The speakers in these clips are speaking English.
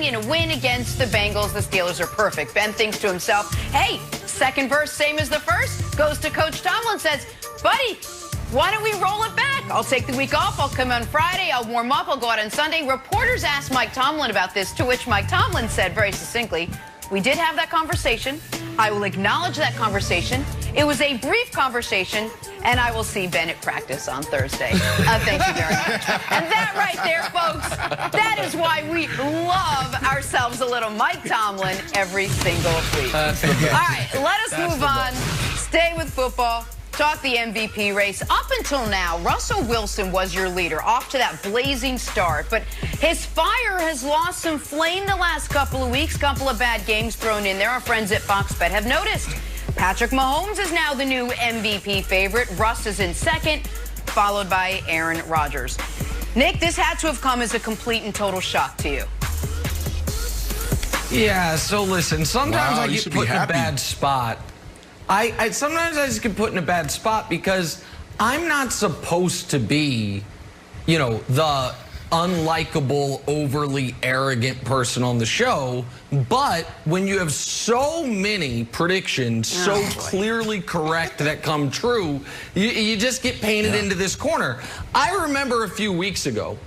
in a win against the Bengals. The Steelers are perfect. Ben thinks to himself, hey, second verse, same as the first. Goes to Coach Tomlin, says, buddy, why don't we roll it back? I'll take the week off. I'll come on Friday. I'll warm up. I'll go out on Sunday. Reporters asked Mike Tomlin about this, to which Mike Tomlin said very succinctly, we did have that conversation. I will acknowledge that conversation. It was a brief conversation, and I will see Ben at practice on Thursday. Thank you very much. And that right there, folks, that is why we love ourselves a little Mike Tomlin every single week. All right, let us move on. Stay with football. Talk the MVP race. Up until now, Russell Wilson was your leader, off to that blazing start. But his fire has lost some flame the last couple of weeks. Couple of bad games thrown in there. Our friends at Fox Bet have noticed. Patrick Mahomes is now the new MVP favorite. Russ is in second, followed by Aaron Rodgers. Nick, this had to have come as a complete and total shock to you. Yeah, so listen, sometimes I get put in a bad spot. Sometimes I just get put in a bad spot because I'm not supposed to be, you know, the unlikable, overly arrogant person on the show. But when you have so many predictions so clearly correct that come true, you just get painted into this corner. I remember a few weeks ago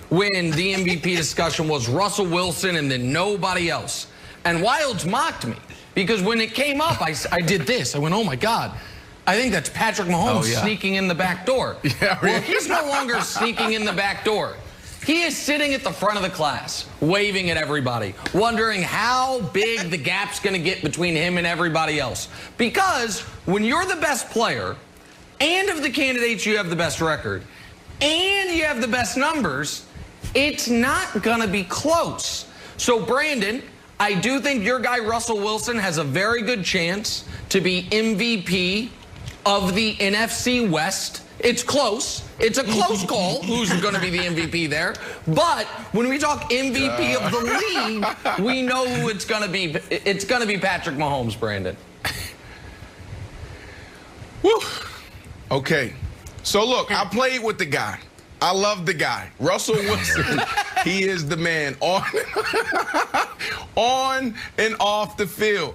when the MVP discussion was Russell Wilson and then nobody else. And Wilds mocked me. Because when it came up, I did this. I went, oh, my God. I think that's Patrick Mahomes sneaking in the back door. Well, he's no longer sneaking in the back door. He is sitting at the front of the class, waving at everybody, wondering how big the gap's going to get between him and everybody else. Because when you're the best player, and of the candidates you have the best record, and you have the best numbers, it's not going to be close. So, Brandon, I do think your guy, Russell Wilson, has a very good chance to be MVP of the NFC West. It's close. It's a close call who's going to be the MVP there. But when we talk MVP of the league, we know who it's going to be. It's going to be Patrick Mahomes, Brandon. Woo. Okay. So, look, I played with the guy. I love the guy. Russell Wilson, he is the man on and off the field.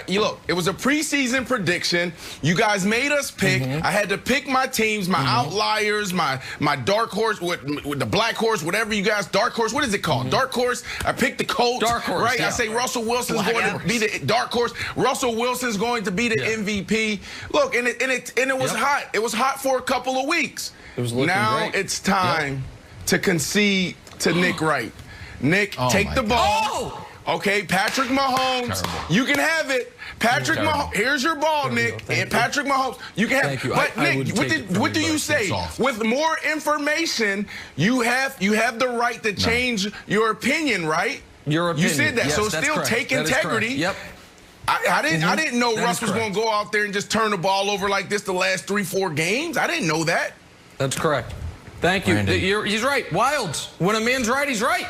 Look, it was a preseason prediction. You guys made us pick. I had to pick my teams, my outliers, my dark horse, with the black horse, whatever you guys, dark horse, what is it called? Dark horse. I picked the Colts. Dark horse, right? I say Russell Wilson's going to be the dark horse. Russell Wilson's going to be the MVP. Look, and it was hot. It was hot for a couple of weeks. Now great. It's time to concede to Nick Wright. Nick, take the ball. Okay, Patrick Mahomes, you can have it. Patrick Mahomes, here's your ball, Nick. And Patrick Mahomes, you can have it. But Nick, what do you say? With more information, you have the right to change your opinion, right? Your opinion. You said that, so still take integrity. Yep. I didn't know Russ was going to go out there and just turn the ball over like this the last 3-4 games. I didn't know that. That's correct. Thank you. He's right. Wilds. When a man's right, he's right.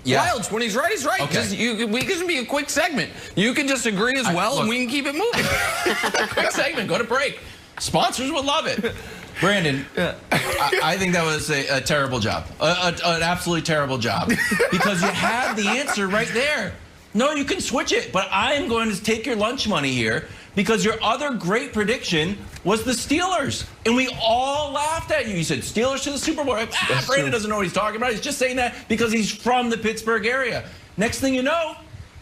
Wilds. When he's right, he's right. Okay. We can be a quick segment. You can just agree as well, and we can keep it moving. Quick segment. Go to break. Sponsors would love it. Brandon, I think that was a terrible job. An absolutely terrible job. Because you had the answer right there. No, you can switch it, but I am going to take your lunch money here because your other great prediction was the Steelers. And we all laughed at you. You said Steelers to the Super Bowl. Brandon doesn't know what he's talking about. He's just saying that because he's from the Pittsburgh area. Next thing you know,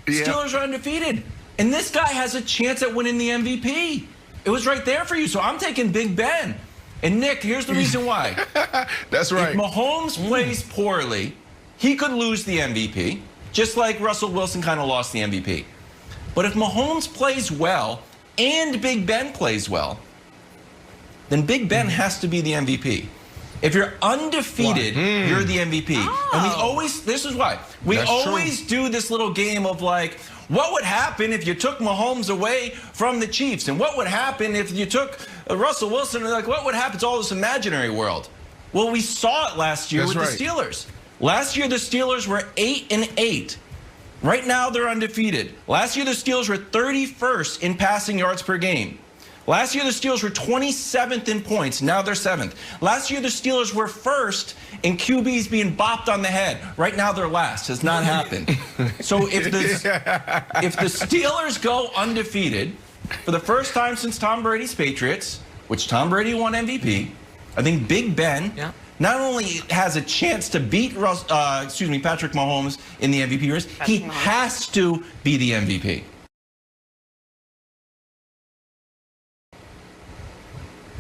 Steelers are undefeated. And this guy has a chance at winning the MVP. It was right there for you. So I'm taking Big Ben. And Nick, here's the reason why. That's right. If Mahomes plays poorly, he could lose the MVP. Just like Russell Wilson kind of lost the MVP. But if Mahomes plays well and Big Ben plays well, then Big Ben has to be the MVP. If you're undefeated, you're the MVP. And we always, this is why, we always do this little game of like, what would happen if you took Mahomes away from the Chiefs? And what would happen if you took Russell Wilson? And like, what would happen? It's all this imaginary world. Well, we saw it last year with the Steelers. Last year, the Steelers were 8-8. Right now, they're undefeated. Last year, the Steelers were 31st in passing yards per game. Last year, the Steelers were 27th in points. Now they're 7th. Last year, the Steelers were first in QBs being bopped on the head. Right now, they're last. Has not happened. So if the Steelers go undefeated for the first time since Tom Brady's Patriots, which Tom Brady won MVP, I think Big Ben not only has a chance to beat Patrick Mahomes in the MVP race, he has to be the MVP.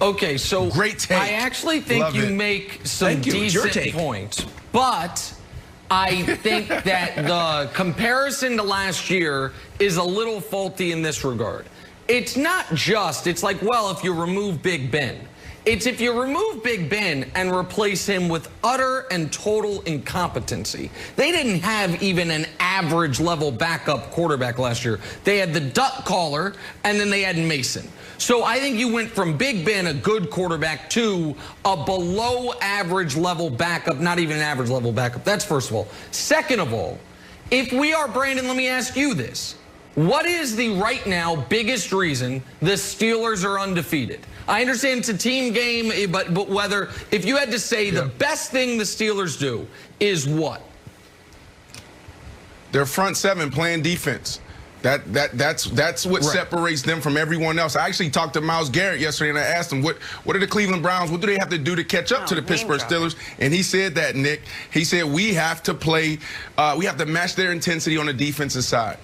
Okay, so great take. I actually think you make some decent points, but I think that the comparison to last year is a little faulty in this regard. It's not just, it's like, well, if you remove Big Ben. It's if you remove Big Ben and replace him with utter and total incompetency. They didn't have even an average level backup quarterback last year. They had the duck caller, and then they had Mason. So I think you went from Big Ben, a good quarterback, to a below average level backup, not even an average level backup. That's first of all. Second of all, if we are, Brandon, let me ask you this. What is the right now biggest reason the Steelers are undefeated? I understand it's a team game, but whether, if you had to say the best thing the Steelers do is what? Their front seven playing defense. That's what separates them from everyone else. I actually talked to Myles Garrett yesterday, and I asked him, what are the Cleveland Browns, what do they have to do to catch up to the Pittsburgh Steelers? And he said that, Nick. He said, we have to play, we have to match their intensity on the defensive side.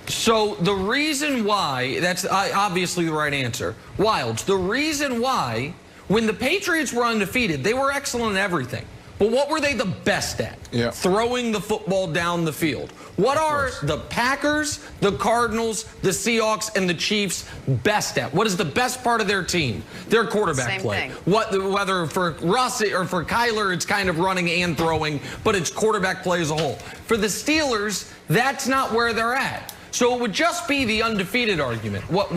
So the reason why, that's obviously the right answer. Wilds, the reason why, when the Patriots were undefeated, they were excellent at everything. But what were they the best at? Throwing the football down the field. What are the Packers, the Cardinals, the Seahawks, and the Chiefs best at? What is the best part of their team? Their quarterback play. Whether for Russ or for Kyler, it's kind of running and throwing, but it's quarterback play as a whole. For the Steelers, that's not where they're at. So it would just be the undefeated argument. What,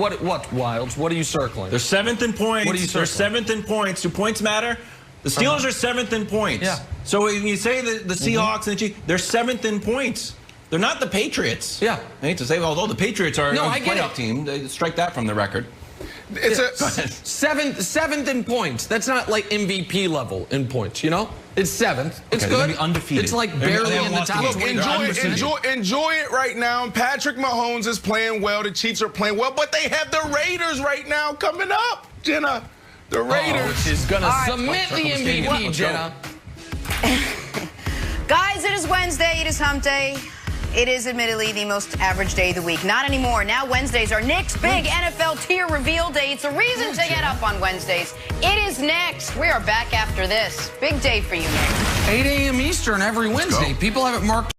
Wilds? What are you circling? They're 7th in points. What are you circling? They're 7th in points. Do points matter? The Steelers are 7th in points. Yeah. So when you say the Seahawks and the Chiefs, they're 7th in points. They're not the Patriots. Yeah. I hate to say, although the Patriots are a playoff team, they strike that from the record. It's a seventh in points. That's not like MVP level in points, you know? It's 7th. It's good. Undefeated. It's like barely in the top 20. Enjoy it right now. Patrick Mahomes is playing well. The Chiefs are playing well, but they have the Raiders right now coming up, Jenna. The Raiders. Which is going to submit the MVP, Jenna. Guys, it is Wednesday. It is hump day. It is admittedly the most average day of the week. Not anymore. Now Wednesdays are Nick's big NFL tier reveal day. It's a reason to get up on Wednesdays. It is next. We are back after this. Big day for you, Nick. 8 a.m. Eastern every Wednesday. People have it marked.